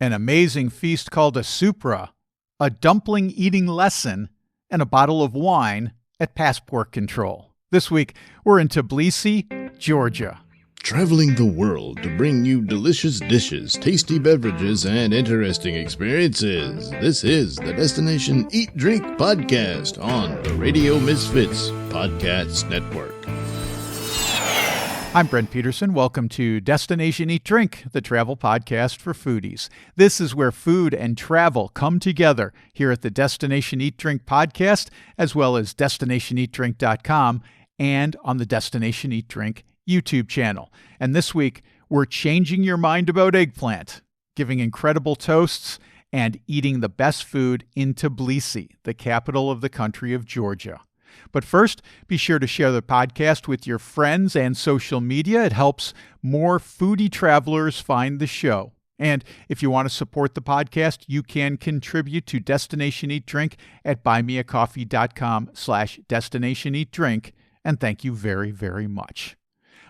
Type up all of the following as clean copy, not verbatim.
an amazing feast called a Supra, a dumpling eating lesson, and a bottle of wine at passport control. This week, we're in Tbilisi, Georgia. Traveling the world to bring you delicious dishes, tasty beverages, and interesting experiences. This is the Destination Eat Drink Podcast on the Radio Misfits Podcast Network. I'm Brent Peterson. Welcome to Destination Eat Drink, the travel podcast for foodies. This is where food and travel come together here at the Destination Eat Drink podcast, as well as destinationeatdrink.com and on the Destination Eat Drink YouTube channel. And this week, we're changing your mind about eggplant, giving incredible toasts, and eating the best food in Tbilisi, the capital of the country of Georgia. But first, be sure to share the podcast with your friends and social media. It helps more foodie travelers find the show. And if you want to support the podcast, you can contribute to Destination Eat Drink at buymeacoffee.com/destinationeatdrink. And thank you very, very much.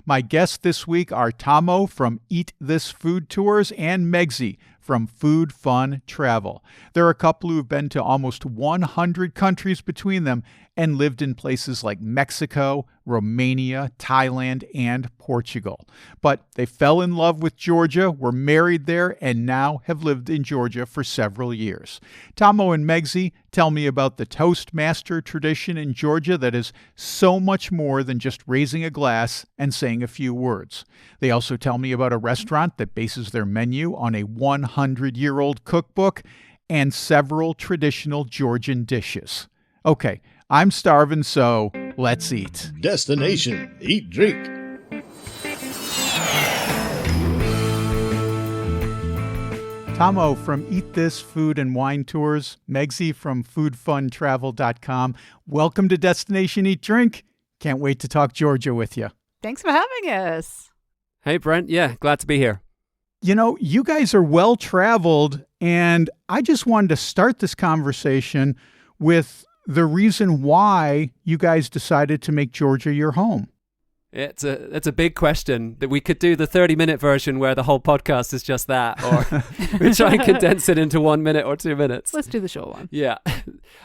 My guests this week are Tommo from Eat This Food Tours and Megsy from Food Fun Travel. They're a couple who have been to almost 100 countries between them and lived in places like Mexico, Romania, Thailand, and Portugal. But they fell in love with Georgia, were married there, and now have lived in Georgia for several years. Tommo and Megsy tell me about the Toastmaster tradition in Georgia that is so much more than just raising a glass and saying a few words. They also tell me about a restaurant that bases their menu on a 100-year-old cookbook and several traditional Georgian dishes. Okay, I'm starving, so let's eat. Destination Eat Drink. Tommo from Eat This Food and Wine Tours, Megsy from foodfuntravel.com. Welcome to Destination Eat Drink. Can't wait to talk Georgia with you. Thanks for having us. Hey, Brent. Yeah, glad to be here. You know, you guys are well-traveled, and I just wanted to start this conversation with the reason why you guys decided to make Georgia your home. It's a big question that we could do the 30-minute version where the whole podcast is just that, or we try and condense it into 1 minute or 2 minutes. Let's do the short one. Yeah.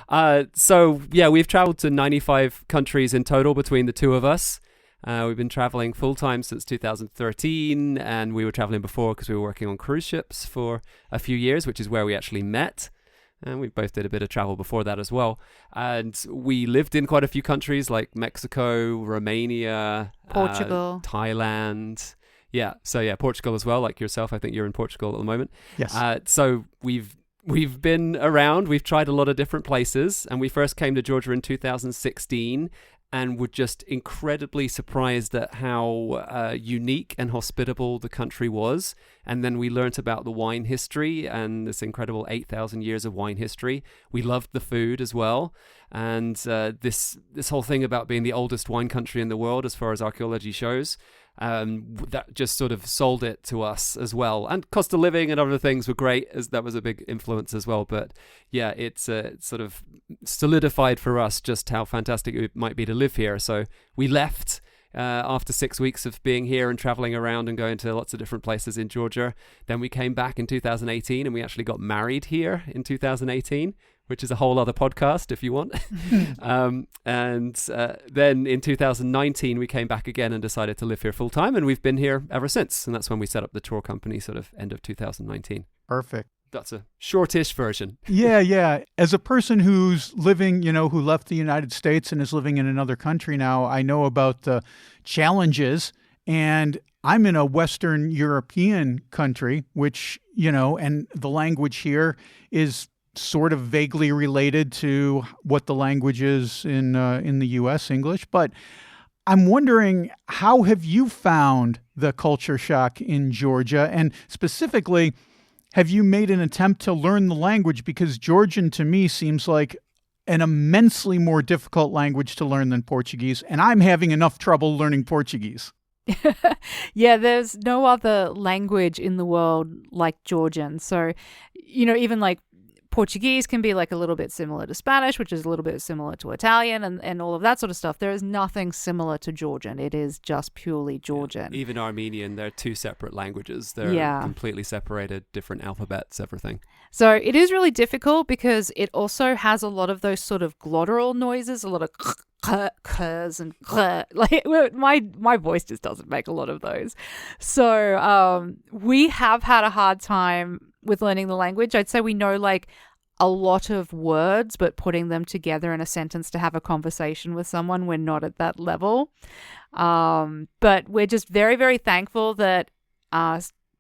We've traveled to 95 countries in total between the two of us. We've been traveling full-time since 2013, and we were traveling before because we were working on cruise ships for a few years, which is where we actually met. And we both did a bit of travel before that as well. And we lived in quite a few countries like Mexico, Romania, Portugal, Thailand. Yeah. So Portugal as well, like yourself. I think you're in Portugal at the moment. Yes. So we've been around. We've tried a lot of different places. And we first came to Georgia in 2016 and were just incredibly surprised at how unique and hospitable the country was. And then we learnt about the wine history and this incredible 8,000 years of wine history. We loved the food as well. And this whole thing about being the oldest wine country in the world, as far as archaeology shows, that just sort of sold it to us as well. And cost of living and other things were great, as that was a big influence as well. But yeah, it's sort of solidified for us just how fantastic it might be to live here. So we left after 6 weeks of being here and traveling around and going to lots of different places in Georgia. Then we came back in 2018 and we actually got married here in 2018, which is a whole other podcast if you want. Then in 2019, we came back again and decided to live here full time. And we've been here ever since. And that's when we set up the tour company, sort of end of 2019. Perfect. That's a shortish version. Yeah. As a person who's living, who left the United States and is living in another country now, I know about the challenges. And I'm in a Western European country, which, and the language here is sort of vaguely related to what the language is in the U.S., English. But I'm wondering, how have you found the culture shock in Georgia? And specifically, have you made an attempt to learn the language? Because Georgian to me seems like an immensely more difficult language to learn than Portuguese, and I'm having enough trouble learning Portuguese. Yeah, there's no other language in the world like Georgian. So, even like Portuguese can be like a little bit similar to Spanish, which is a little bit similar to Italian and all of that sort of stuff. There is nothing similar to Georgian. It is just purely Georgian. Yeah. Even Armenian, they're two separate languages. They're completely separated, different alphabets, everything. So it is really difficult because it also has a lot of those sort of glottal noises, a lot of k's and like my voice just doesn't make a lot of those. So we have had a hard time with learning the language. I'd say we know like a lot of words, but putting them together in a sentence to have a conversation with someone, we're not at that level. But we're just very, very thankful that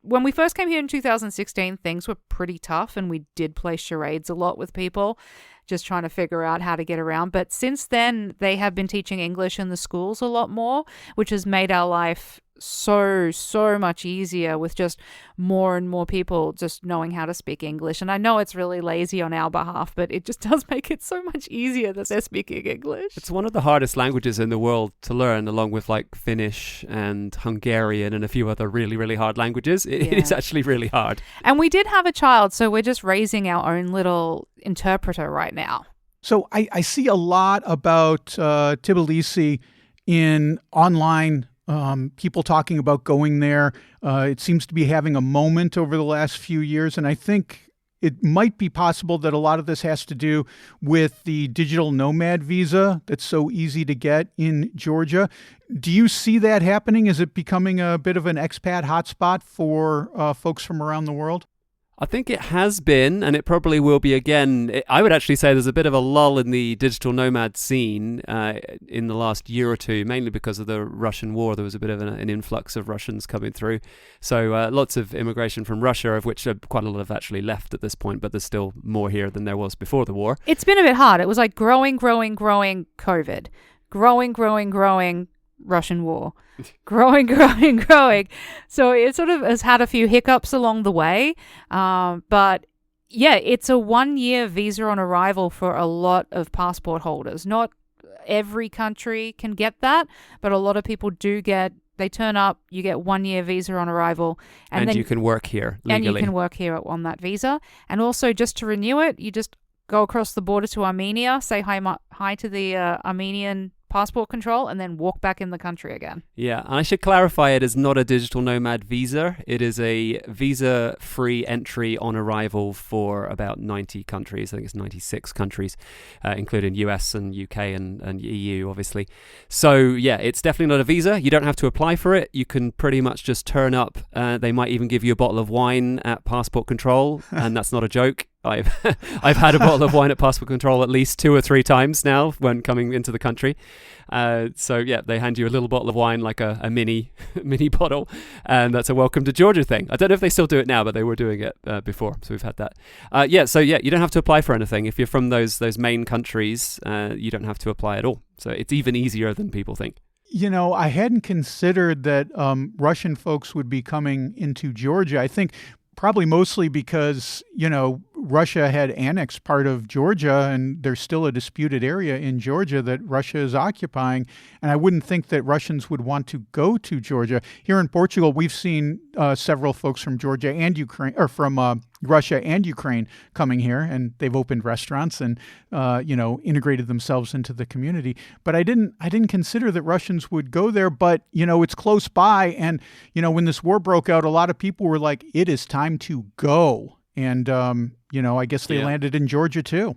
when we first came here in 2016, things were pretty tough and we did play charades a lot with people, just trying to figure out how to get around. But since then, they have been teaching English in the schools a lot more, which has made our life so much easier with just more and more people just knowing how to speak English. And I know it's really lazy on our behalf, but it just does make it so much easier that they're speaking English. It's one of the hardest languages in the world to learn, along with like Finnish and Hungarian and a few other really, really hard languages. It is actually really hard. And we did have a child, so we're just raising our own little interpreter right now. So I see a lot about Tbilisi in online people talking about going there. It seems to be having a moment over the last few years, and I think it might be possible that a lot of this has to do with the digital nomad visa that's so easy to get in Georgia. Do you see that happening? Is it becoming a bit of an expat hotspot for folks from around the world? I think it has been, and it probably will be again. I would actually say there's a bit of a lull in the digital nomad scene in the last year or two, mainly because of the Russian war. There was a bit of an influx of Russians coming through. So lots of immigration from Russia, of which quite a lot have actually left at this point, but there's still more here than there was before the war. It's been a bit hard. It was like growing COVID. Growing Russian war. growing. So it sort of has had a few hiccups along the way. But yeah, it's a 1-year visa on arrival for a lot of passport holders. Not every country can get that, but a lot of people do they turn up, you get 1-year visa on arrival. And then you can work here legally. And you can work here on that visa. And also just to renew it, you just go across the border to Armenia, say hi to the Armenian passport control, and then walk back in the country again. Yeah, and I should clarify, it is not a digital nomad visa. It is a visa-free entry on arrival for about 90 countries. I think it's 96 countries, including US and UK and EU, obviously. So yeah, it's definitely not a visa. You don't have to apply for it. You can pretty much just turn up. They might even give you a bottle of wine at passport control, and that's not a joke. I've had a bottle of wine at passport control at least 2 or 3 times now when coming into the country. So yeah, they hand you a little bottle of wine, like a mini bottle, and that's a welcome to Georgia thing. I don't know if they still do it now, but they were doing it before, so we've had that. So you don't have to apply for anything if you're from those main countries. You don't have to apply at all, so it's even easier than people think. You know, I hadn't considered that Russian folks would be coming into Georgia. I think probably mostly because, Russia had annexed part of Georgia, and there's still a disputed area in Georgia that Russia is occupying. And I wouldn't think that Russians would want to go to Georgia. Here in Portugal, we've seen several folks from Georgia and Ukraine, or from Russia and Ukraine coming here, and they've opened restaurants and, integrated themselves into the community. But I didn't consider that Russians would go there, but, it's close by. And, when this war broke out, a lot of people were like, it is time to go. And, I guess they landed in Georgia too.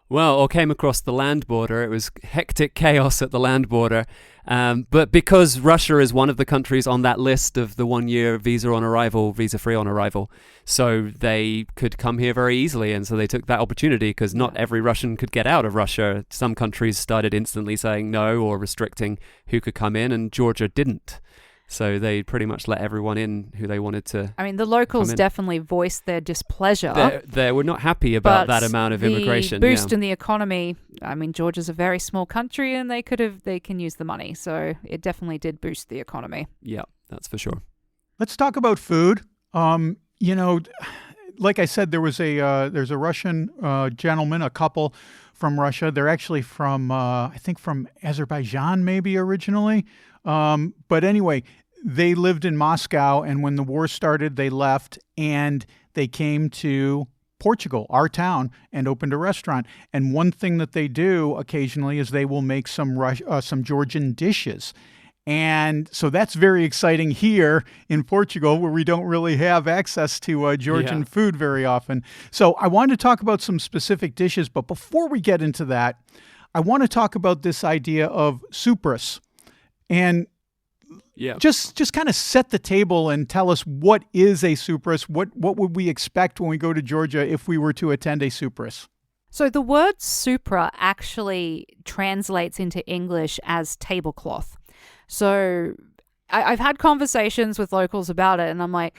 Well, or came across the land border. It was hectic chaos at the land border. But because Russia is one of the countries on that list of the 1-year visa-free on arrival, so they could come here very easily. And so they took that opportunity because not every Russian could get out of Russia. Some countries started instantly saying no or restricting who could come in, and Georgia didn't. So they pretty much let everyone in who they wanted to. I mean, the locals definitely voiced their displeasure. They were not happy about that amount of immigration. The boost in the economy. I mean, Georgia's a very small country, and they can use the money. So it definitely did boost the economy. Yeah, that's for sure. Let's talk about food. Like I said, there's a Russian gentleman, a couple from Russia. They're actually from from Azerbaijan, maybe originally. But anyway, they lived in Moscow, and when the war started, they left, and they came to Portugal, our town, and opened a restaurant. And one thing that they do occasionally is they will make some Georgian dishes. And so that's very exciting here in Portugal, where we don't really have access to Georgian food very often. So I wanted to talk about some specific dishes, but before we get into that, I want to talk about this idea of Supras. And just kind of set the table and tell us, what is a Supras? What would we expect when we go to Georgia if we were to attend a Supras? So the word Supra actually translates into English as tablecloth. So I've had conversations with locals about it, and I'm like,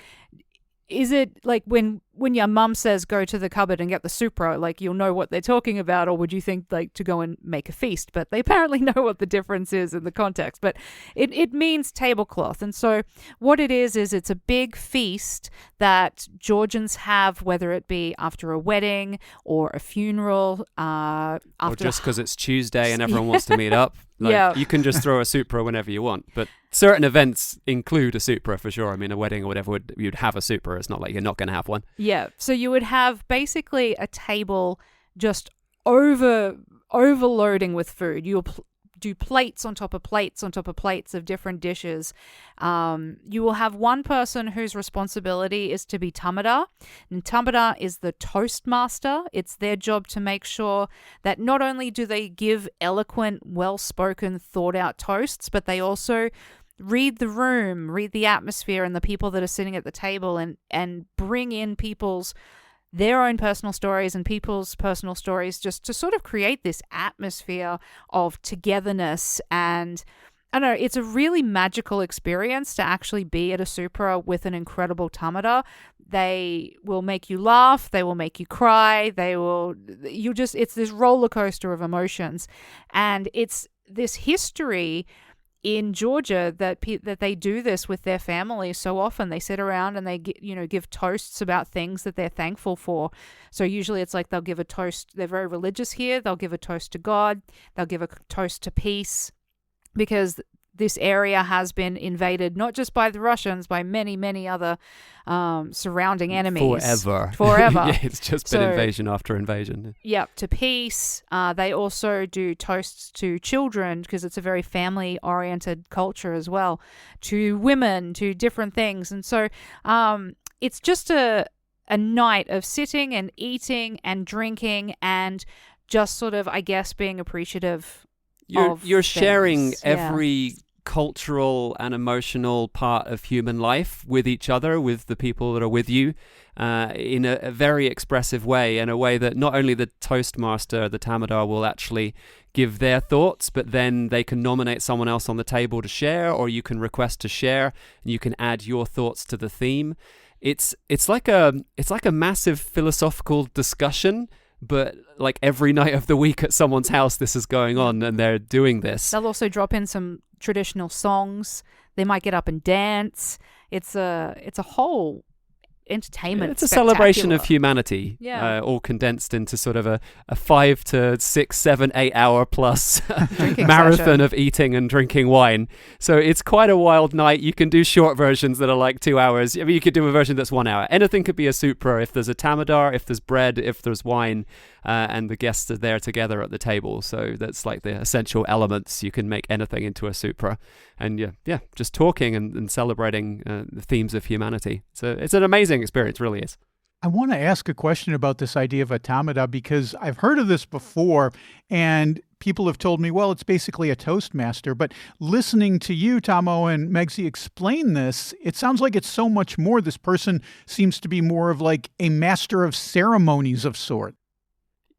is it like when your mum says go to the cupboard and get the Supra, like you'll know what they're talking about, or would you think like to go and make a feast? But they apparently know what the difference is in the context. But it means tablecloth. And so what it is it's a big feast that Georgians have, whether it be after a wedding or a funeral. Or just because it's Tuesday and everyone wants to meet up. You can just throw a Supra whenever you want. But certain events include a Supra for sure. I mean, a wedding or whatever, you'd have a Supra. It's not like you're not going to have one. Yeah. So you would have basically a table just overloading with food. You'll do plates on top of plates on top of plates of different dishes. You will have one person whose responsibility is to be Tamada. And Tamada is the toastmaster. It's their job to make sure that not only do they give eloquent, well-spoken, thought-out toasts, but they also read the room, read the atmosphere and the people that are sitting at the table, and bring in their own personal stories and people's personal stories, just to sort of create this atmosphere of togetherness. And I don't know, it's a really magical experience to actually be at a Supra with an incredible Tamada. They will make you laugh, they will make you cry, it's this roller coaster of emotions. And it's this history in Georgia that they do this with their families so often. They sit around and they give toasts about things that they're thankful for. So usually it's like they'll give a toast. They're very religious here. They'll give a toast to God. They'll give a toast to peace, because this area has been invaded not just by the Russians, by many, many other surrounding enemies. Forever. Yeah, it's just been invasion after invasion. Yeah, to peace. They also do toasts to children, because it's a very family-oriented culture as well, to women, to different things. And so it's just a night of sitting and eating and drinking and just sort of, I guess, being appreciative of You're sharing things. every cultural and emotional part of human life with each other, with the people that are with you, in a very expressive way, in a way that not only the toastmaster, the Tamada, will actually give their thoughts, but then they can nominate someone else on the table to share, or you can request to share, and you can add your thoughts to the theme. It's like a massive philosophical discussion, but like every night of the week at someone's house this is going on, and they're doing this. They'll also drop in some traditional songs. They might get up and dance. It's a whole entertainment. It's a celebration of humanity, all condensed into sort of a 5 to 6, 7, 8 hour plus marathon of eating and drinking wine. So it's quite a wild night. You can do short versions that are like 2 hours. I mean, you could do a version that's 1 hour. Anything could be a Supra if there's a Tamada, if there's bread, if there's wine, and the guests are there together at the table. So that's like the essential elements. You can make anything into a Supra. And just talking and celebrating the themes of humanity. So it's an amazing experience, really is. I want to ask a question about this idea of a Tamada, because I've heard of this before, and people have told me, well, it's basically a Toastmaster. But listening to you, Tommo and Megsy, explain this, it sounds like it's so much more. This person seems to be more of like a master of ceremonies of sort.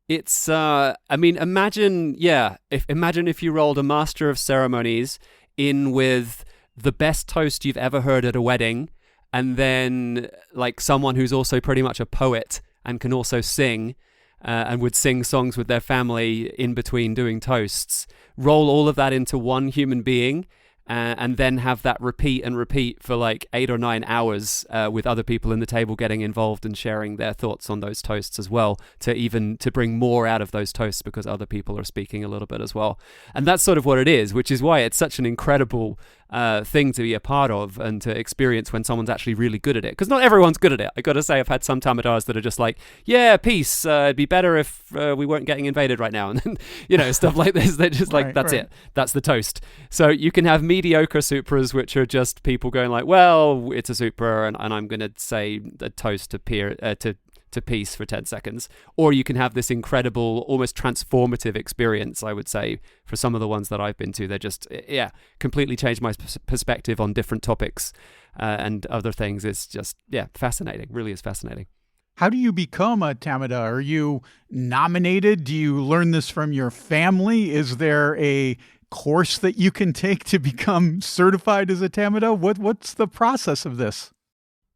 It's, imagine if you rolled a master of ceremonies in with the best toast you've ever heard at a wedding, and then like someone who's also pretty much a poet and can also sing, and would sing songs with their family in between doing toasts. Roll all of that into one human being, and then have that repeat and repeat for like 8 or 9 hours, with other people in the table getting involved and sharing their thoughts on those toasts as well, to bring more out of those toasts because other people are speaking a little bit as well. And that's sort of what it is, which is why it's such an incredible thing to be a part of and to experience when someone's actually really good at it. Because not everyone's good at it. I got to say, I've had some Tamadars that are just like, yeah, peace. It'd be better if we weren't getting invaded right now. And then, stuff like this. They're just like, that's it. That's the toast. So you can have mediocre Supras, which are just people going like, well, it's a Supra and I'm going to say a toast to peace for 10 seconds. Or you can have this incredible, almost transformative experience, I would say, for some of the ones that I've been to. They're just, completely changed my perspective on different topics and other things. It's just, fascinating. Really is fascinating. How do you become a Tamada? Are you nominated? Do you learn this from your family? Is there a course that you can take to become certified as a Tamada? What's the process of this?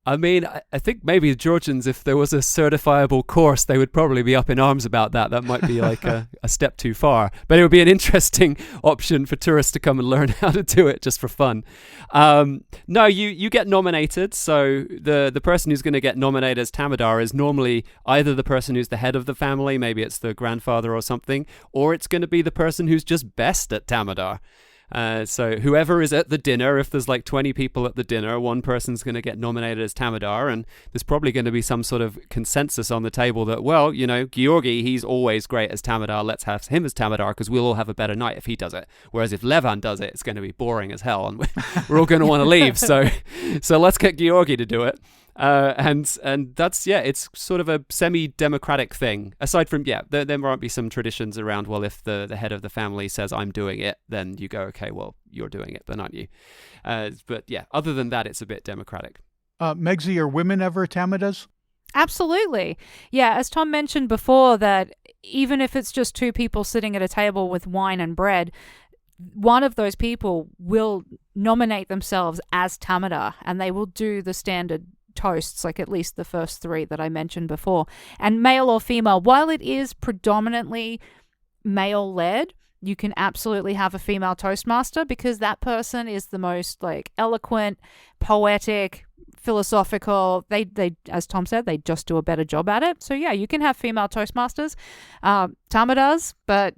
I mean, I think maybe the Georgians, if there was a certifiable course, they would probably be up in arms about that. That might be like a step too far. But it would be an interesting option for tourists to come and learn how to do it just for fun. No, you get nominated. So the person who's going to get nominated as Tamadar is normally either the person who's the head of the family, maybe it's the grandfather or something, or it's going to be the person who's just best at Tamadar. So whoever is at the dinner, if there's like 20 people at the dinner, one person's going to get nominated as Tamadar, and there's probably going to be some sort of consensus on the table that, well, Georgi, he's always great as Tamadar, let's have him as Tamadar because we'll all have a better night if he does it. Whereas if Levan does it, it's going to be boring as hell and we're all going to want to leave. So let's get Georgi to do it. And that's, it's sort of a semi-democratic thing. Aside from, there might be some traditions around, well, if the head of the family says, I'm doing it, then you go, okay, well, you're doing it, then aren't you? But other than that, it's a bit democratic. Megsy, are women ever Tamadas? Absolutely. Yeah, as Tom mentioned before, that even if it's just two people sitting at a table with wine and bread, one of those people will nominate themselves as Tamada, and they will do the standard toasts, like at least the first three that I mentioned before. And male or female, while it is predominantly male-led, you can absolutely have a female toastmaster because that person is the most like eloquent, poetic, philosophical. They as Tom said, they just do a better job at it. So you can have female toastmasters, Tamadas, but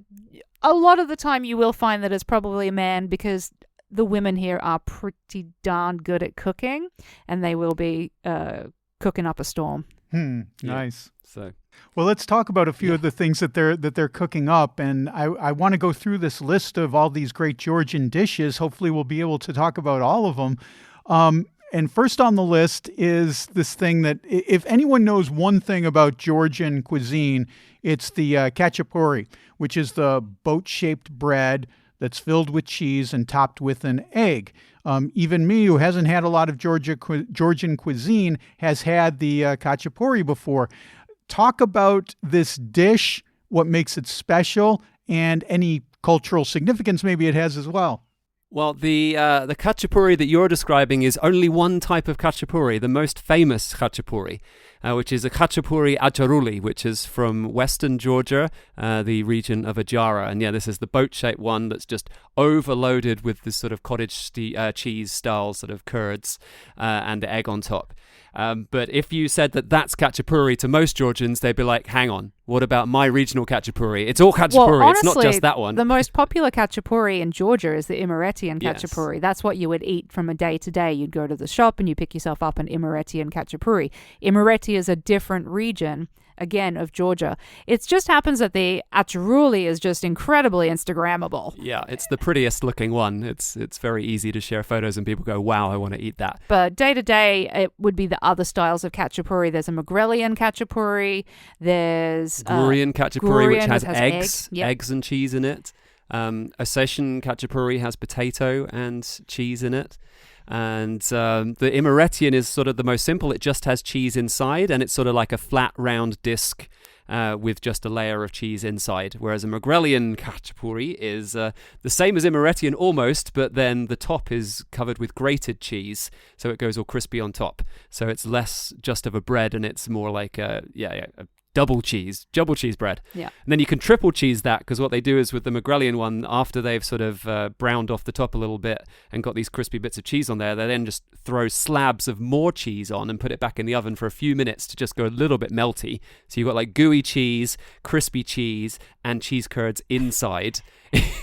a lot of the time you will find that it's probably a man because the women here are pretty darn good at cooking, and they will be cooking up a storm. Nice. So, well, let's talk about a few of the things that they're cooking up, and I want to go through this list of all these great Georgian dishes. Hopefully, we'll be able to talk about all of them. And first on the list is this thing that, if anyone knows one thing about Georgian cuisine, it's the khachapuri, which is the boat-shaped bread that's filled with cheese and topped with an egg. Even me, who hasn't had a lot of Georgian cuisine, has had the khachapuri before. Talk about this dish, what makes it special, and any cultural significance maybe it has as well. Well, the khachapuri that you're describing is only one type of khachapuri, the most famous khachapuri, which is a khachapuri acharuli, which is from western Georgia, the region of Ajara. And this is the boat-shaped one that's just overloaded with this sort of cottage cheese-style sort of curds and the egg on top. But if you said that that's khachapuri to most Georgians, they'd be like, hang on, what about my regional khachapuri? It's all khachapuri, well, honestly, it's not just that one. The most popular khachapuri in Georgia is the Imeretian khachapuri. Yes. That's what you would eat from a day to day. You'd go to the shop and you pick yourself up an Imeretian khachapuri. Imereti is a different region, again, of Georgia. It just happens that the acharuli is just incredibly Instagrammable. Yeah, it's the prettiest looking one. It's very easy to share photos and people go, wow, I want to eat that. But day to day, it would be the other styles of khachapuri. There's a Megrelian khachapuri. There's Gurian khachapuri, which has eggs, Yep. eggs and cheese in it. Ossetian khachapuri has potato and cheese in it. And the Imeretian is sort of the most simple. It just has cheese inside, and it's sort of like a flat, round disc with just a layer of cheese inside. Whereas a Megrelian khachapuri is the same as Imeretian almost, but then the top is covered with grated cheese, so it goes all crispy on top. So it's less just of a bread, and it's more like a double cheese bread. Yeah. And then you can triple cheese that, because what they do is with the Megrelian one, after they've sort of browned off the top a little bit and got these crispy bits of cheese on there, they then just throw slabs of more cheese on and put it back in the oven for a few minutes to just go a little bit melty. So you've got like gooey cheese, crispy cheese, and cheese curds inside.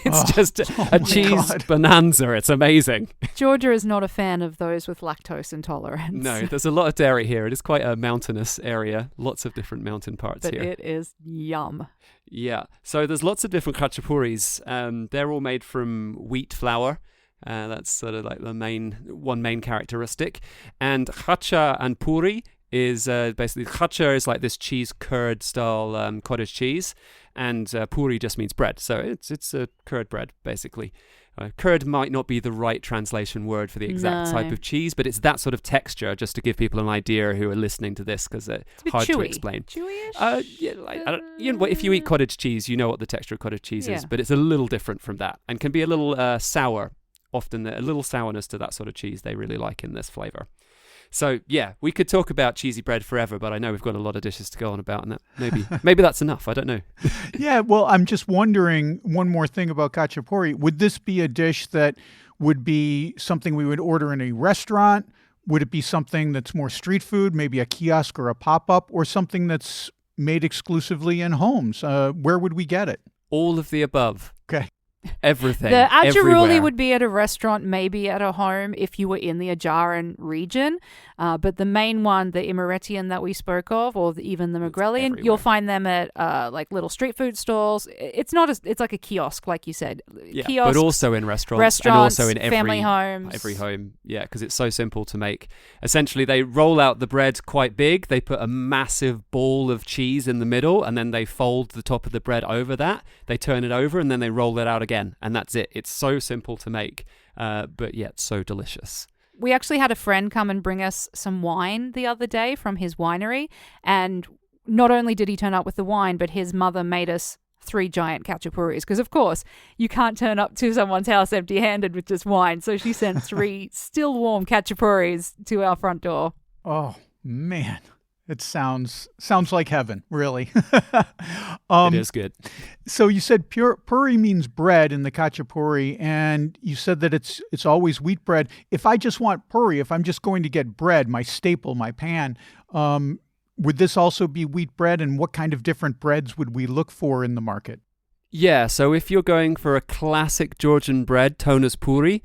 It's just Oh a my cheese God. bonanza. It's amazing. Georgia is not a fan of those with lactose intolerance. No, there's a lot of dairy here. It is quite a mountainous area. Lots of different mountain parts but here. it is yum. Yeah. So there's lots of different khachapuris. They're all made from wheat flour. That's sort of like the main characteristic. And khacha and puri is basically, khacha is like this cheese curd style cottage cheese, and puri just means bread. So it's a curd bread basically. Curd might not be the right translation word for the exact No. type of cheese, but it's that sort of texture, just to give people an idea who are listening to this, because it's It's a bit hard chewy. to explain. Chewy-ish? Yeah, if you eat cottage cheese, you know what the texture of cottage cheese is, Yeah. but it's a little different from that, and can be a little sour. Often a little sourness to that sort of cheese they really like in this flavor. So yeah, we could talk about cheesy bread forever, but I know we've got a lot of dishes to go on about, and that maybe that's enough. I don't know. Yeah, well, I'm just wondering one more thing about khachapuri. Would this be a dish that would be something we would order in a restaurant? Would it be something that's more street food, maybe a kiosk or a pop-up, or something that's made exclusively in homes? Where would we get it? All of the above. Okay. Everything. The Ajaruli everywhere. would be at a restaurant, maybe at a home if you were in the Ajaran region. But the main one, the Imeretian that we spoke of, or even the Megrelian, everywhere. you'll find them at like little street food stalls. It's not it's like a kiosk, like you said. Yeah, Kiosks, but also in restaurants and also in family homes. every home. Yeah, because it's so simple to make. Essentially, they roll out the bread quite big. They put a massive ball of cheese in the middle, and then they fold the top of the bread over that. They turn it over, and then they roll it out again, and that's it. It's so simple to make, but yet so delicious. We actually had a friend come and bring us some wine the other day from his winery, and not only did he turn up with the wine, but his mother made us 3 giant khachapuris, because of course you can't turn up to someone's house empty-handed with just wine. So she sent 3 still warm khachapuris to our front door. Oh man, it sounds like heaven, really. It is good. So you said puri means bread in the khachapuri, and you said that it's always wheat bread. If I just want puri, if I'm just going to get bread, my staple, my pan, would this also be wheat bread? And what kind of different breads would we look for in the market? Yeah, so if you're going for a classic Georgian bread, tonas puri,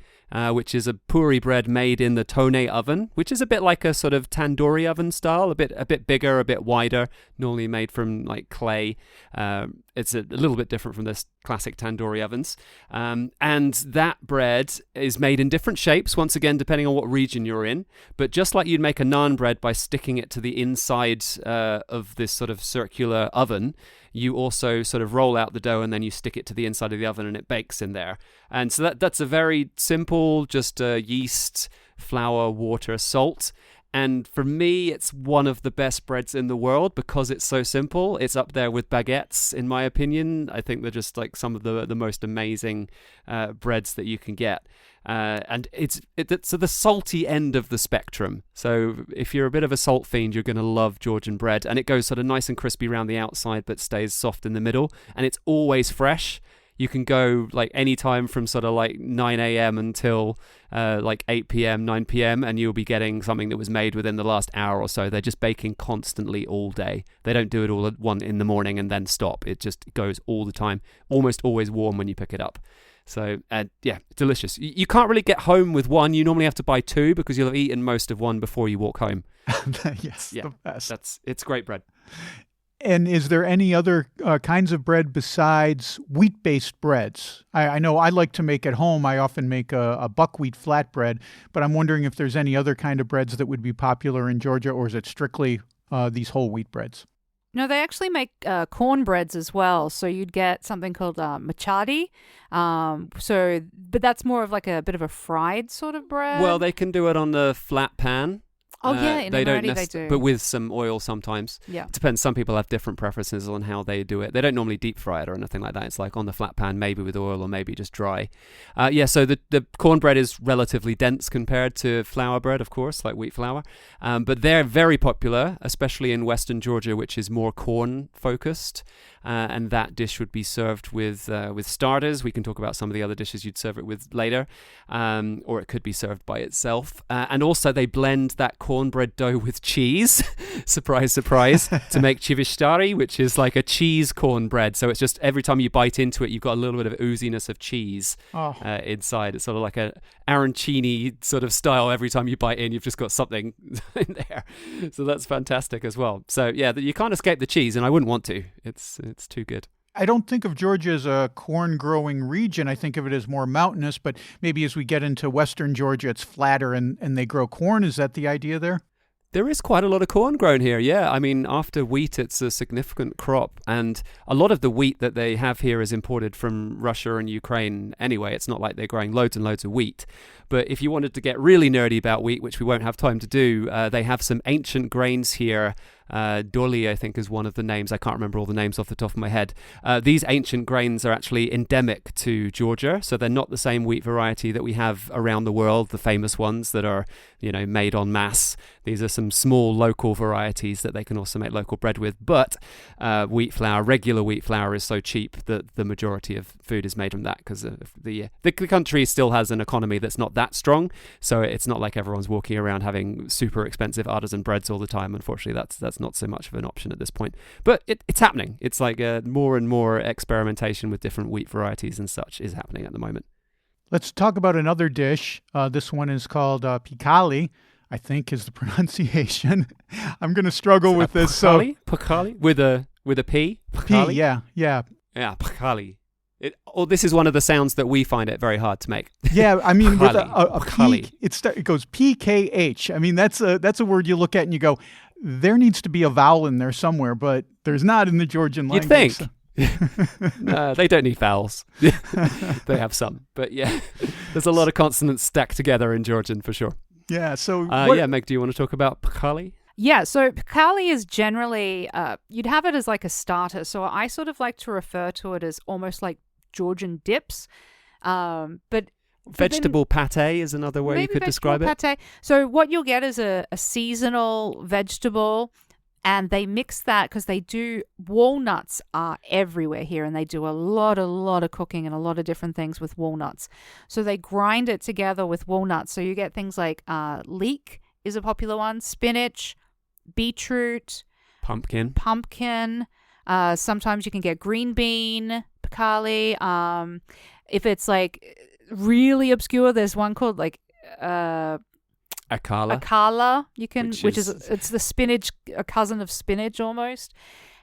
which is a puri bread made in the tone oven, which is a bit like a sort of tandoori oven style, a bit bigger, a bit wider, normally made from like clay. It's a little bit different from this classic tandoori ovens. And that bread is made in different shapes, once again, depending on what region you're in. But just like you'd make a naan bread by sticking it to the inside of this sort of circular oven, you also sort of roll out the dough and then you stick it to the inside of the oven and it bakes in there. And so that's a very simple, just yeast, flour, water, salt. And for me, it's one of the best breads in the world because it's so simple. It's up there with baguettes, in my opinion. I think they're just like some of the most amazing breads that you can get. And it's the salty end of the spectrum. So if you're a bit of a salt fiend, you're going to love Georgian bread. And it goes sort of nice and crispy around the outside, but stays soft in the middle. And it's always fresh. You can go like any time from sort of like 9 a.m. until like 8 p.m., 9 p.m. and you'll be getting something that was made within the last hour or so. They're just baking constantly all day. They don't do it all at 1 in the morning and then stop. It just goes all the time, almost always warm when you pick it up. So yeah, delicious. You can't really get home with one. You normally have to buy 2 because you'll have eaten most of one before you walk home. Yes, Yeah, the best. it's great bread. And is there any other kinds of bread besides wheat-based breads? I know I like to make at home. I often make a buckwheat flatbread, but I'm wondering if there's any other kind of breads that would be popular in Georgia, or is it strictly these whole wheat breads? No, they actually make cornbreads as well. So you'd get something called machadi. But that's more of like a bit of a fried sort of bread. Well, they can do it on the flat pan. Oh, yeah, in Emirati they do. But with some oil sometimes. Yeah. It depends. Some people have different preferences on how they do it. They don't normally deep fry it or anything like that. It's like on the flat pan, maybe with oil or maybe just dry. So the cornbread is relatively dense compared to flour bread, of course, like wheat flour. But they're very popular, especially in Western Georgia, which is more corn focused. And that dish would be served with starters. We can talk about some of the other dishes you'd serve it with later. Or it could be served by itself. And also they blend that cornbread dough with cheese. Surprise, surprise. To make civishtari, which is like a cheese cornbread. So it's just every time you bite into it, you've got a little bit of ooziness of cheese inside. It's sort of like a arancini sort of style. Every time you bite in, you've just got something in there. So that's fantastic as well. So yeah, you can't escape the cheese, and I wouldn't want to. It's too good. I don't think of Georgia as a corn-growing region. I think of it as more mountainous, but maybe as we get into western Georgia, it's flatter and they grow corn. Is that the idea there? There is quite a lot of corn grown here, yeah. I mean, after wheat, it's a significant crop. And a lot of the wheat that they have here is imported from Russia and Ukraine anyway. It's not like they're growing loads and loads of wheat. But if you wanted to get really nerdy about wheat, which we won't have time to do, they have some ancient grains here. Doli, I think, is one of the names. I can't remember all the names off the top of my head. These ancient grains are actually endemic to Georgia, so they're not the same wheat variety that we have around the world, the famous ones that are, made en masse. These are some small local varieties that they can also make local bread with. But wheat flour, regular wheat flour, is so cheap that the majority of food is made from that because the country still has an economy that's not that strong. So it's not like everyone's walking around having super expensive artisan breads all the time. Unfortunately, that's not so much of an option at this point. But it's happening. It's like more and more experimentation with different wheat varieties and such is happening at the moment. Let's talk about another dish. This one is called pikali, I think is the pronunciation. I'm going to struggle with this. Pikali? With a P? Pikali? P, yeah. Yeah, pikali. This is one of the sounds that we find it very hard to make. Yeah, I mean, with a Pikali. P, it goes PKH. I mean, that's a word you look at and you go, there needs to be a vowel in there somewhere, but there's not in the Georgian language. You'd think. No, they don't need vowels. They have some. But yeah, there's a lot of consonants stacked together in Georgian for sure. Yeah, so... Meg, do you want to talk about pikali? Yeah, so pikali is generally, you'd have it as like a starter. So I sort of like to refer to it as almost like Georgian dips. But vegetable pate is another way you could describe it. Pate. So what you'll get is a seasonal vegetable, and they mix that because they do, walnuts are everywhere here, and they do a lot of cooking and a lot of different things with walnuts. So they grind it together with walnuts. So you get things like leek is a popular one, spinach, beetroot, pumpkin. Sometimes you can get green bean, pikali. If it's like really obscure, there's one called like akala. You can, which is it's the spinach, a cousin of spinach almost.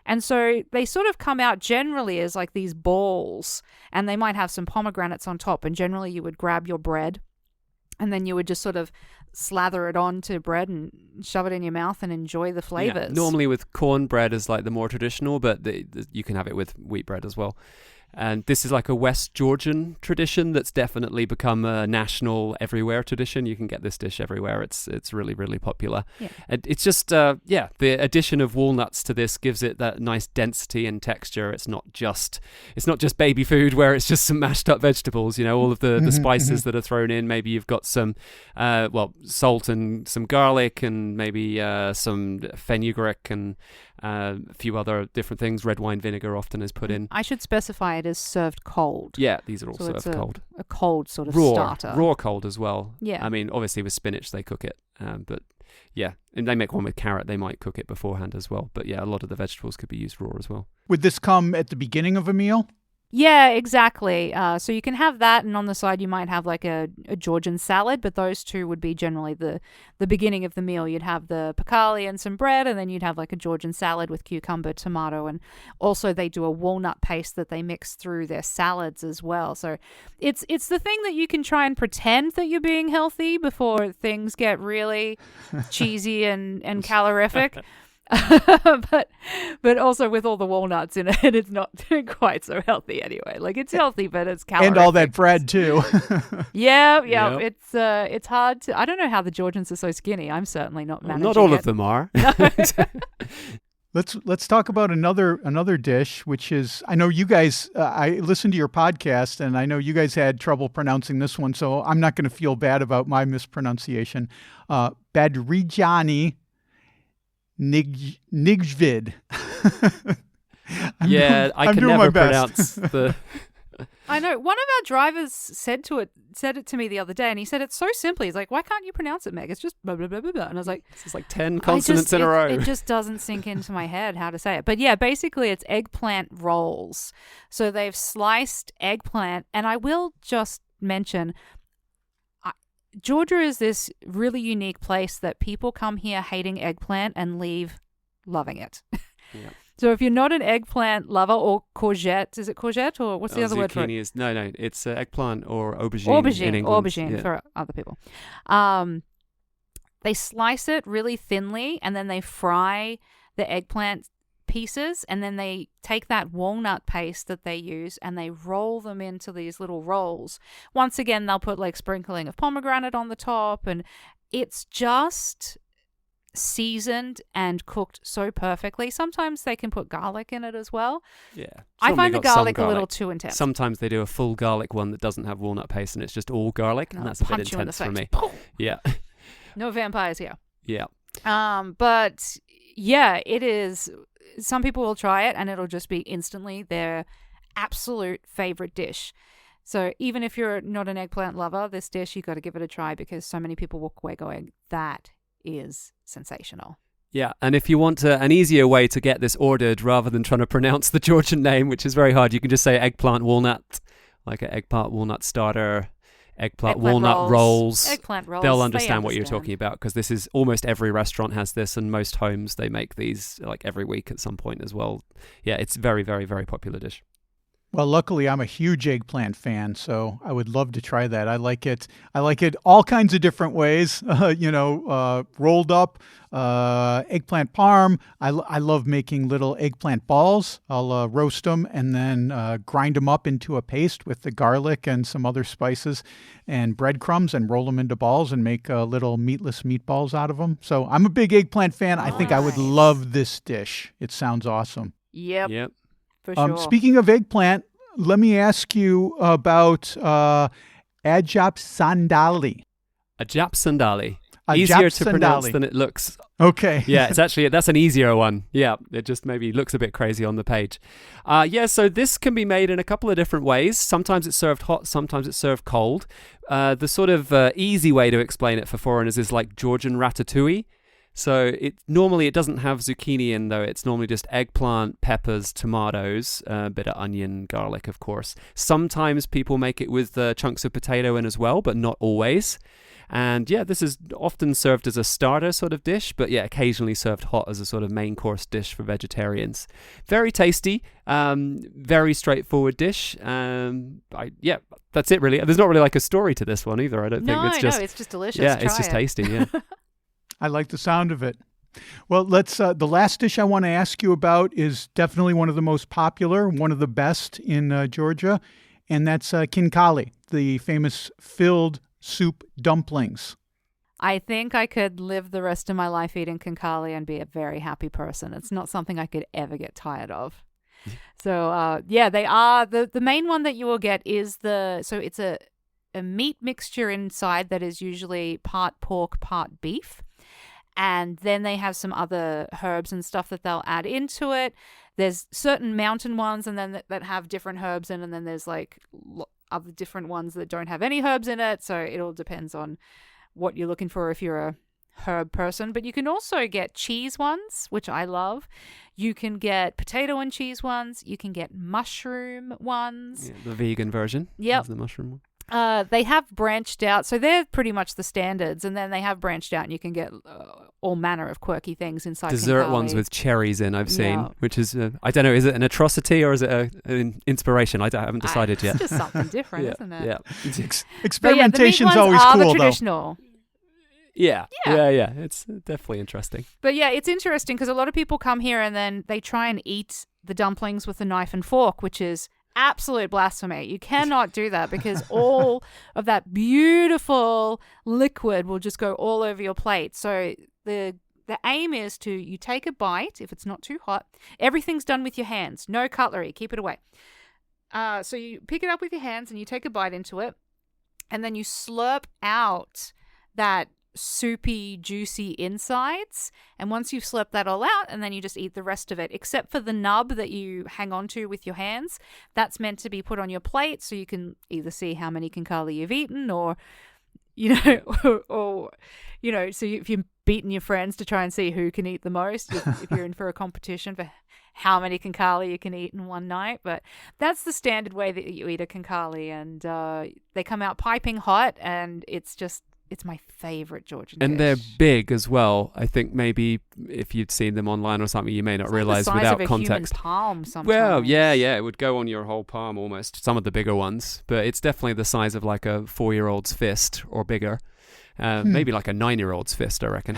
And so they sort of come out generally as like these balls, and they might have some pomegranates on top. And generally, you would grab your bread, and then you would just sort of slather it onto bread and shove it in your mouth and enjoy the flavors. Yeah, normally with cornbread is like the more traditional, but you can have it with wheat bread as well. And this is like a West Georgian tradition that's definitely become a national everywhere tradition. You can get this dish everywhere. It's really, really popular. Yeah. And it's just, the addition of walnuts to this gives it that nice density and texture. It's not just baby food where it's just some mashed up vegetables, all of the spices that are thrown in. Maybe you've got some, salt and some garlic and maybe some fenugreek and a few other different things. Red wine vinegar often is put in. I should specify it is served cold. Yeah, these are all served cold. A cold sort of starter. Raw cold as well. Yeah. I mean, obviously with spinach they cook it, but yeah, and they make one with carrot. They might cook it beforehand as well. But yeah, a lot of the vegetables could be used raw as well. Would this come at the beginning of a meal? Yeah, exactly. So you can have that, and on the side you might have like a Georgian salad, but those two would be generally the beginning of the meal. You'd have the pikali and some bread, and then you'd have like a Georgian salad with cucumber, tomato, and also they do a walnut paste that they mix through their salads as well. So it's the thing that you can try and pretend that you're being healthy before things get really cheesy and calorific. but also with all the walnuts in it, it's not quite so healthy anyway. Like it's healthy, but it's calorific. And all that bread too. Yeah. Yep. It's hard to. I don't know how the Georgians are so skinny. I'm certainly not managing. Not all of them are. Let's talk about another dish, which is, I know you guys. I listened to your podcast, and I know you guys had trouble pronouncing this one, so I'm not going to feel bad about my mispronunciation. Badrijani Nigvid. I can never pronounce the I know. One of our drivers said it to me the other day, and he said it so simply. He's like, "Why can't you pronounce it, Meg? It's just blah blah blah blah blah." And I was like, "This is like 10 consonants in a row." It just doesn't sink into my head how to say it. But yeah, basically, it's eggplant rolls. So they've sliced eggplant, and I will just mention, Georgia is this really unique place that people come here hating eggplant and leave loving it. Yeah. So if you're not an eggplant lover or courgette, is it courgette or what's the other word for it? No, it's eggplant or aubergine in England. Aubergine for other people. They slice it really thinly and then they fry the eggplant pieces, and then they take that walnut paste that they use and they roll them into these little rolls. Once again, they'll put like sprinkling of pomegranate on the top, and it's just seasoned and cooked so perfectly. Sometimes they can put garlic in it as well. Yeah. I find the garlic a little too intense. Sometimes they do a full garlic one that doesn't have walnut paste and it's just all garlic, and that's a bit intense for me. Yeah. No vampires here. Yeah. But yeah, it is. Some people will try it and it'll just be instantly their absolute favorite dish. So even if you're not an eggplant lover, this dish, you got to give it a try because so many people walk away going, that is sensational. Yeah, and if you want an easier way to get this ordered rather than trying to pronounce the Georgian name, which is very hard, you can just say eggplant walnut, like an eggplant walnut starter, eggplant walnut rolls. Eggplant rolls. They'll understand what you're talking about, because this is almost every restaurant has this, and most homes they make these like every week at some point as well. Yeah, it's very, very, very popular dish. Well, luckily, I'm a huge eggplant fan, so I would love to try that. I like it all kinds of different ways, rolled up, eggplant parm. I love making little eggplant balls. I'll roast them and then grind them up into a paste with the garlic and some other spices and breadcrumbs and roll them into balls and make little meatless meatballs out of them. So I'm a big eggplant fan. I think I would love this dish. It sounds awesome. Yep. For sure. Speaking of eggplant, let me ask you about ajapsandali. Ajapsandali. Easier to pronounce than it looks. Okay. Yeah, that's an easier one. Yeah, it just maybe looks a bit crazy on the page. So this can be made in a couple of different ways. Sometimes it's served hot, sometimes it's served cold. The sort of easy way to explain it for foreigners is like Georgian ratatouille. So it doesn't have zucchini in, though. It's normally just eggplant, peppers, tomatoes, a bit of onion, garlic, of course. Sometimes people make it with chunks of potato in as well, but not always. And yeah, this is often served as a starter sort of dish, but yeah, occasionally served hot as a sort of main course dish for vegetarians. Very tasty, very straightforward dish. That's it really. There's not really like a story to this one either. I don't think it's just. No, it's just delicious. Yeah, it's just tasty. Yeah. I like the sound of it. Well, the last dish I want to ask you about is definitely one of the most popular, one of the best in Georgia, and that's khinkali, the famous filled soup dumplings. I think I could live the rest of my life eating khinkali and be a very happy person. It's not something I could ever get tired of. So, they are. The main one that you will get is it's a meat mixture inside that is usually part pork, part beef. And then they have some other herbs and stuff that they'll add into it. There's certain mountain ones and then that have different herbs in, and then there's like other different ones that don't have any herbs in it. So it all depends on what you're looking for if you're a herb person. But you can also get cheese ones, which I love. You can get potato and cheese ones. You can get mushroom ones. Yeah, the vegan version. Yep. Of the mushroom one. They have branched out, so they're pretty much the standards, and then they have branched out, and you can get all manner of quirky things inside. Dessert ones with cherries in, I've seen, which is I don't know, is it an atrocity or is it an inspiration? I haven't decided yet. It's just something different, isn't it? Yeah, experimentation's always cool, though. Traditional. Yeah. It's definitely interesting. But yeah, it's interesting because a lot of people come here and then they try and eat the dumplings with a knife and fork, which is absolute blasphemy. You cannot do that because all of that beautiful liquid will just go all over your plate. So the aim is you take a bite, if it's not too hot. Everything's done with your hands. No cutlery. Keep it away. So you pick it up with your hands and you take a bite into it, and then you slurp out that soupy, juicy insides. And once you've slurped that all out, and then you just eat the rest of it, except for the nub that you hang on to with your hands. That's meant to be put on your plate so you can either see how many khinkali you've eaten, or, so if you're beating your friends to try and see who can eat the most, if you're in for a competition for how many khinkali you can eat in one night. But that's the standard way that you eat a khinkali, and they come out piping hot, and it's my favorite Georgian And dish. they're big as well. I think maybe if you'd seen them online or something, you may not realize like the size without of a context. Human palm sometimes. Well, yeah, it would go on your whole palm almost. Some of the bigger ones, but it's definitely the size of like a 4-year-old's fist or bigger. Maybe like a 9-year-old's fist, I reckon.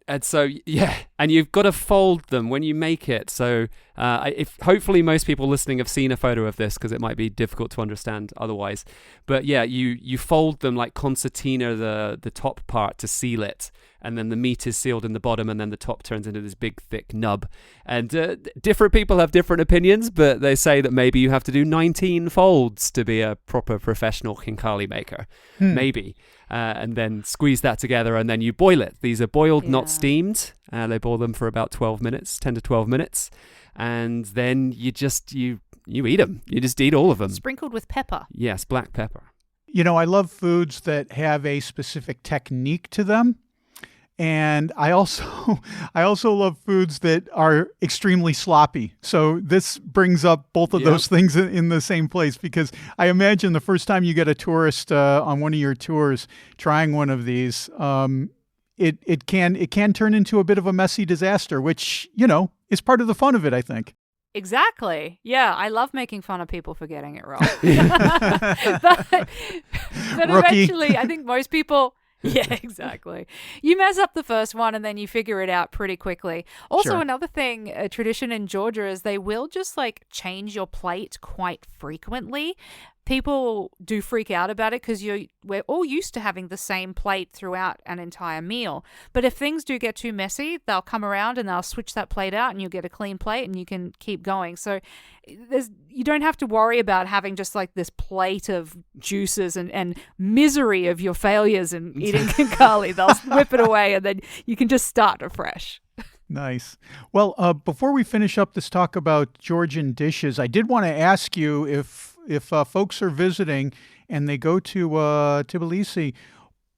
And so, yeah, and you've got to fold them when you make it. So if hopefully most people listening have seen a photo of this, because it might be difficult to understand otherwise. But yeah, you fold them like concertina, the top part to seal it. And then the meat is sealed in the bottom, and then the top turns into this big, thick nub. And different people have different opinions, but they say that maybe you have to do 19 folds to be a proper professional khinkali maker. Maybe. And then squeeze that together, and then you boil it. These are boiled, not steamed. They boil them for about 12 minutes, 10 to 12 minutes. And then you eat them. You just eat all of them. Sprinkled with pepper. Yes, black pepper. I love foods that have a specific technique to them. And I also love foods that are extremely sloppy. So this brings up both of those things in the same place, because I imagine the first time you get a tourist on one of your tours trying one of these, it can turn into a bit of a messy disaster, which, is part of the fun of it, I think. Exactly. Yeah, I love making fun of people for getting it wrong. but eventually, I think most people... Yeah, exactly. You mess up the first one and then you figure it out pretty quickly. Also, Sure. Another thing, a tradition in Georgia is they will just change your plate quite frequently. People do freak out about it because we're all used to having the same plate throughout an entire meal. But if things do get too messy, they'll come around and they'll switch that plate out, and you'll get a clean plate and you can keep going. So you don't have to worry about having just this plate of juices and misery of your failures in eating khinkali. They'll whip it away, and then you can just start afresh. Nice. Well, before we finish up this talk about Georgian dishes, I did want to ask you if folks are visiting and they go to Tbilisi,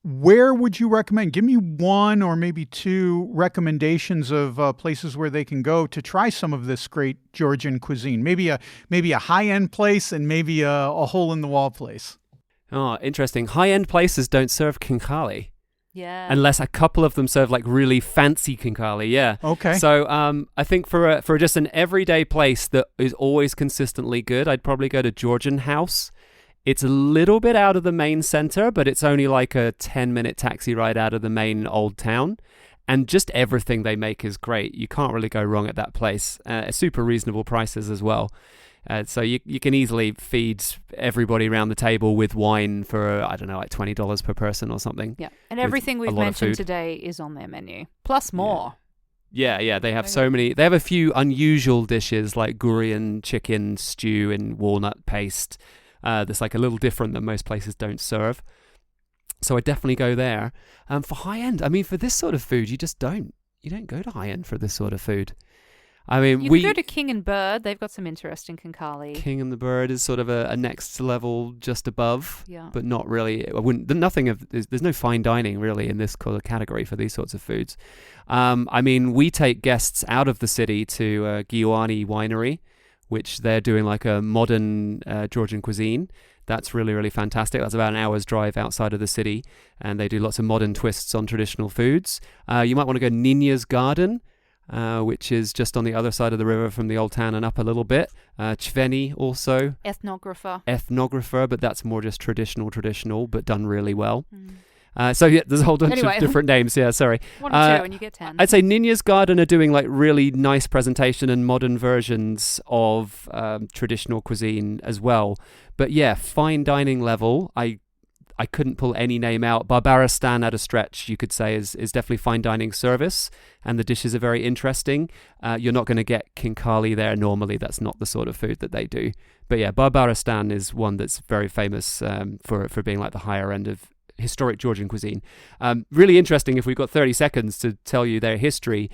where would you recommend? Give me one or maybe two recommendations of places where they can go to try some of this great Georgian cuisine. Maybe a high-end place and maybe a hole-in-the-wall place. Oh, interesting. High-end places don't serve khinkali. Yeah. Unless a couple of them serve really fancy khinkali, yeah. Okay. So I think for just an everyday place that is always consistently good, I'd probably go to Georgian House. It's a little bit out of the main center, but it's only like a 10-minute taxi ride out of the main old town. And just everything they make is great. You can't really go wrong at that place. Super reasonable prices as well. So you can easily feed everybody around the table with wine for, I don't know, like $20 per person or something. Yeah, and everything we've mentioned today is on their menu, plus more. Yeah, they have so many. They have a few unusual dishes like Gurian chicken stew in walnut paste. That's a little different than most places don't serve. So I definitely go there. For high end, for this sort of food, you don't go to high end for this sort of food. You can go to King and Bird. They've got some interesting khinkali. King and the Bird is sort of a next level just above, yeah, but not really. There's no fine dining really in this category for these sorts of foods. We take guests out of the city to Giuani Winery, which they're doing a modern Georgian cuisine. That's really, really fantastic. That's about an hour's drive outside of the city, and they do lots of modern twists on traditional foods. You might want to go Nina's Garden, which is just on the other side of the river from the old town and up a little bit. Chveni also. Ethnographer, but that's more just traditional, but done really well. There's a whole bunch of different names. Yeah, sorry. 1 or 2 and you get 10. I'd say Nina's Garden are doing really nice presentation and modern versions of traditional cuisine as well. But yeah, fine dining level, I couldn't pull any name out. Barbaristan at a stretch, you could say, is definitely fine dining service, and the dishes are very interesting. You're not going to get khinkali there normally. That's not the sort of food that they do. But yeah, Barbaristan is one that's very famous for being the higher end of historic Georgian cuisine. Really interesting, if we've got 30 seconds to tell you their history,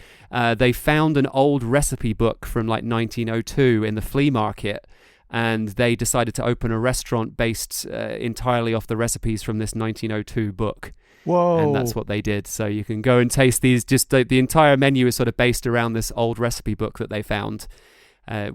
they found an old recipe book from like 1902 in the flea market, and they decided to open a restaurant based entirely off the recipes from this 1902 book. Whoa. And that's what they did. So you can go and taste these. Just the entire menu is sort of based around this old recipe book that they found,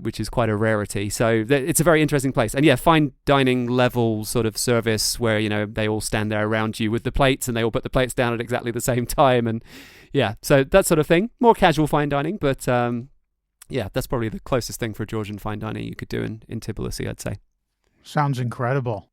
which is quite a rarity. So it's a very interesting place. And yeah, fine dining level sort of service where, they all stand there around you with the plates and they all put the plates down at exactly the same time. And yeah, so that sort of thing. More casual fine dining, but yeah, that's probably the closest thing for Georgian fine dining you could do in Tbilisi, I'd say. Sounds incredible.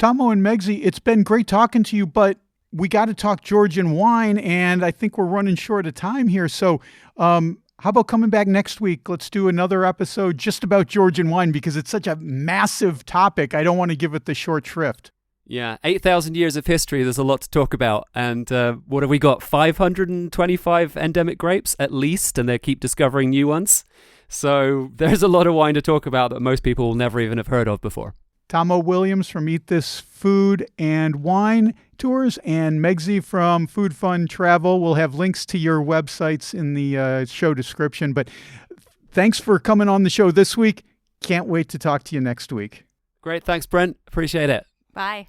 Tommo and Megsy, it's been great talking to you, but we got to talk Georgian wine, and I think we're running short of time here. So how about coming back next week? Let's do another episode just about Georgian wine, because it's such a massive topic. I don't want to give it the short shrift. Yeah, 8,000 years of history. There's a lot to talk about. And what have we got? 525 endemic grapes at least, and they keep discovering new ones. So there's a lot of wine to talk about that most people will never even have heard of before. Tommo Williams from Eat This Food and Wine Tours, and Megsy from Food Fun Travel. We'll have links to your websites in the show description. But thanks for coming on the show this week. Can't wait to talk to you next week. Great. Thanks, Brent. Appreciate it. Bye.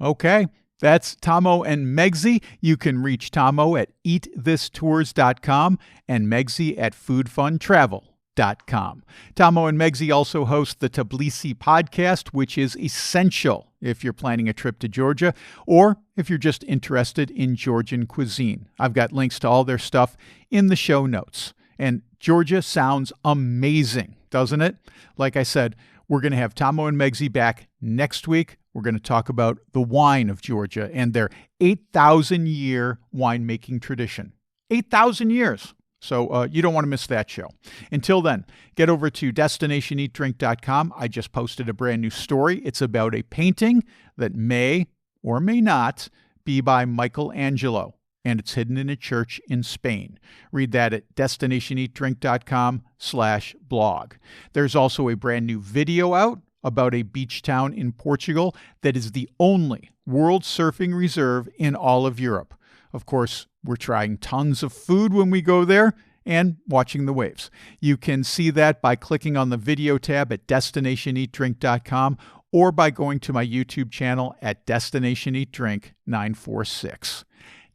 Okay. That's Tommo and Megsy. You can reach Tommo at eatthistours.com and Megsy at foodfuntravel.com. Tommo and Megsy also host the Tbilisi podcast, which is essential if you're planning a trip to Georgia or if you're just interested in Georgian cuisine. I've got links to all their stuff in the show notes. And Georgia sounds amazing, doesn't it? Like I said, we're going to have Tommo and Megsy back next week. We're going to talk about the wine of Georgia and their 8,000-year winemaking tradition. 8,000 years. So you don't want to miss that show. Until then, get over to destinationeatdrink.com. I just posted a brand new story. It's about a painting that may or may not be by Michelangelo, and it's hidden in a church in Spain. Read that at destinationeatdrink.com/blog. There's also a brand new video out about a beach town in Portugal that is the only world surfing reserve in all of Europe. Of course, we're trying tons of food when we go there and watching the waves. You can see that by clicking on the video tab at destinationeatdrink.com or by going to my YouTube channel at Destination Eat Drink 946.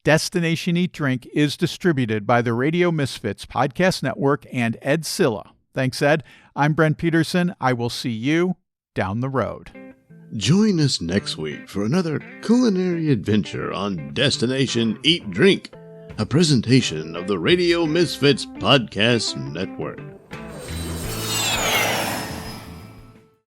Destination Eat Drink is distributed by the Radio Misfits Podcast Network and Ed Silla. Thanks, Ed. I'm Brent Peterson. I will see you down the road. Join us next week for another culinary adventure on Destination Eat Drink, a presentation of the Radio Misfits Podcast Network.